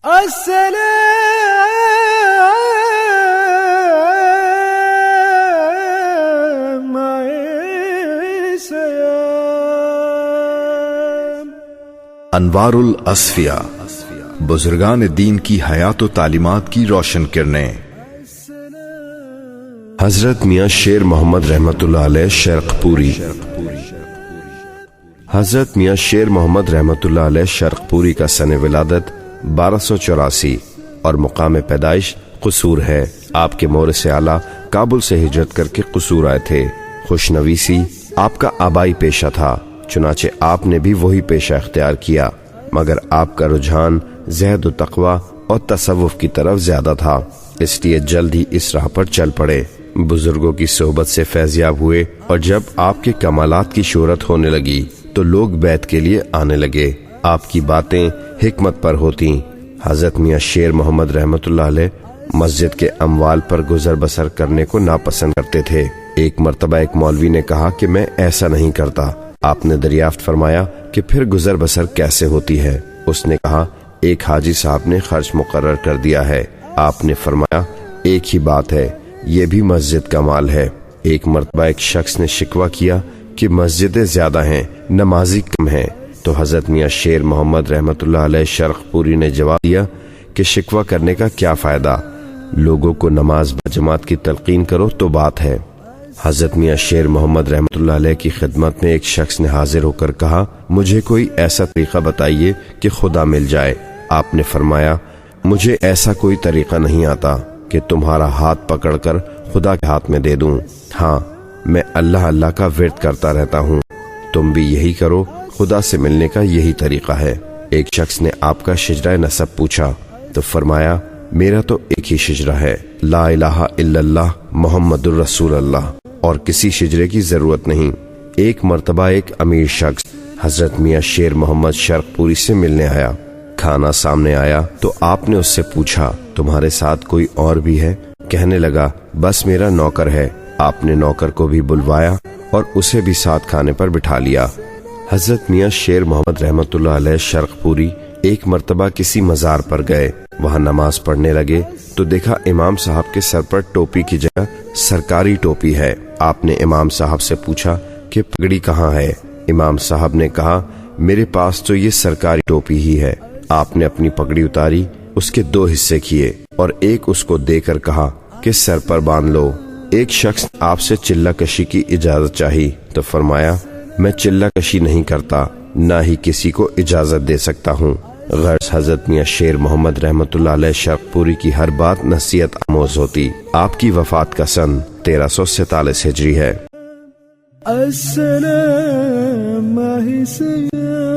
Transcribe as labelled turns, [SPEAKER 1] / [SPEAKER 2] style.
[SPEAKER 1] السلام علیکم۔
[SPEAKER 2] انوار الاصفیاء، بزرگان دین کی حیات و تعلیمات کی روشن کرنیں۔ حضرت میاں شیر محمد رحمۃ اللہ علیہ شرق پوری۔ حضرت میاں شیر محمد رحمۃ اللہ علیہ شرق پوری کا سن ولادت 1284 اور مقام پیدائش قصور ہے۔ آپ کے مورث اعلیٰ کابل سے ہجرت کر کے قصور آئے تھے۔ خوشنویسی آپ کا آبائی پیشہ تھا، چنانچہ آپ نے بھی وہی پیشہ اختیار کیا، مگر آپ کا رجحان زہد و تقوی اور تصوف کی طرف زیادہ تھا، اس لیے جلد ہی اس راہ پر چل پڑے۔ بزرگوں کی صحبت سے فیضیاب ہوئے، اور جب آپ کے کمالات کی شہرت ہونے لگی تو لوگ بیعت کے لیے آنے لگے۔ آپ کی باتیں حکمت پر ہوتیں۔ حضرت میاں شیر محمد رحمۃ اللہ علیہ مسجد کے اموال پر گزر بسر کرنے کو ناپسند کرتے تھے۔ ایک مرتبہ ایک مولوی نے کہا کہ میں ایسا نہیں کرتا۔ آپ نے دریافت فرمایا کہ پھر گزر بسر کیسے ہوتی ہے؟ اس نے کہا ایک حاجی صاحب نے خرچ مقرر کر دیا ہے۔ آپ نے فرمایا ایک ہی بات ہے، یہ بھی مسجد کا مال ہے۔ ایک مرتبہ ایک شخص نے شکوہ کیا کہ مسجدیں زیادہ ہیں، نمازی کم ہیں، تو حضرت میاں شیر محمد رحمۃ اللہ علیہ شرق پوری نے جواب دیا کہ شکوہ کرنے کا کیا فائدہ، لوگوں کو نماز بجماعت کی تلقین کرو تو بات ہے۔ حضرت میاں شیر محمد رحمۃ اللہ علیہ کی خدمت میں ایک شخص نے حاضر ہو کر کہا مجھے کوئی ایسا طریقہ بتائیے کہ خدا مل جائے۔ آپ نے فرمایا مجھے ایسا کوئی طریقہ نہیں آتا کہ تمہارا ہاتھ پکڑ کر خدا کے ہاتھ میں دے دوں، ہاں میں اللہ اللہ کا ورد کرتا رہتا ہوں، تم بھی یہی کرو، خدا سے ملنے کا یہی طریقہ ہے۔ ایک شخص نے آپ کا شجرہ نسب پوچھا تو فرمایا میرا تو ایک ہی شجرہ ہے، لا الہ الا اللہ محمد الرسول اللہ، اور کسی شجرے کی ضرورت نہیں۔ ایک مرتبہ ایک امیر شخص حضرت میاں شیر محمد شرق پوری سے ملنے آیا۔ کھانا سامنے آیا تو آپ نے اس سے پوچھا تمہارے ساتھ کوئی اور بھی ہے؟ کہنے لگا بس میرا نوکر ہے۔ آپ نے نوکر کو بھی بلوایا اور اسے بھی ساتھ کھانے پر بٹھا لیا۔ حضرت میاں شیر محمد رحمۃ اللہ علیہ شرق پوری ایک مرتبہ کسی مزار پر گئے، وہاں نماز پڑھنے لگے تو دیکھا امام صاحب کے سر پر ٹوپی کی جگہ سرکاری ٹوپی ہے۔ آپ نے امام صاحب سے پوچھا کہ پگڑی کہاں ہے؟ امام صاحب نے کہا میرے پاس تو یہ سرکاری ٹوپی ہی ہے۔ آپ نے اپنی پگڑی اتاری، اس کے 2 حصے کیے اور ایک اس کو دے کر کہا کہ سر پر باندھ لو۔ ایک شخص آپ سے چلہ کشی کی اجازت چاہی تو فرمایا میں چلہ کشی نہیں کرتا، نہ ہی کسی کو اجازت دے سکتا ہوں۔ غرض حضرت میاں شیر محمد رحمۃ اللہ علیہ شرق پوری کی ہر بات نصیحت آموز ہوتی۔ آپ کی وفات کا سن 1347 ہجری ہے۔
[SPEAKER 1] السلام علیکم۔